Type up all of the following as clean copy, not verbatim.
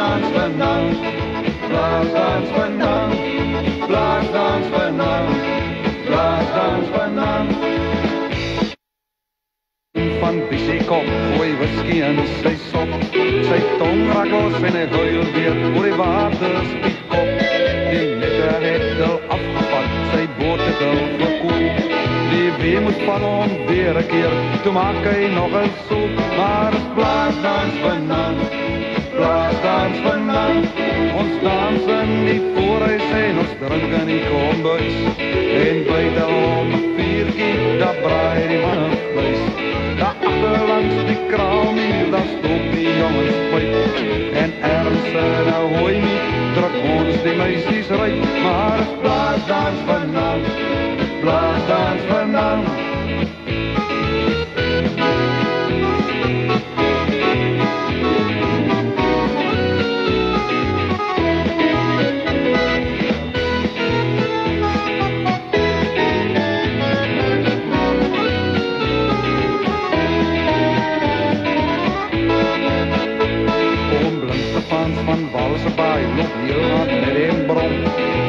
Blaasdans vanavond, blaasdans vanavond, blaasdans vanavond, blaasdans vanavond. Van Bisiekop gooi whisky in sy sop, sy tong raak los en hy huil weer oor die waterspietkop. Die nette het al afgevat, sy boot het al verkoop. Die wee moet van hom weer 'n keer, toe maak hy nog 'n soep. Maar is blaasdans vanavond, blaasdans vanavond. Ons dans in die voorhuis en ons drink in die kombuis. En buite om 'n vuurtjie, daar braai die man 'n vleis. Daar agter langs die kraammuur, daar stoop die jongens pyp. En ergens in 'n hooi nie, druk ons die meisies ryp. Maar is blaasdans vanavond, blaasdans vanavond. Van Walsebaai loop heel hard met een brom,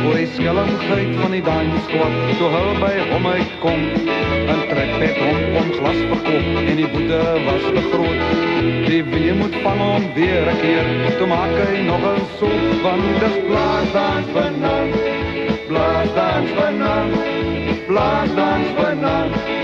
oor die skelmgeit van die danssquad, toe hul by hom uitkom. Een trekpet om glas verkoop en die boete was te groot. Die wee moet van hom weer 'n keer, toe maak hy nog 'n soep. Want dis blaasdans vanavond, blaasdans vanavond, blaasdans vanavond.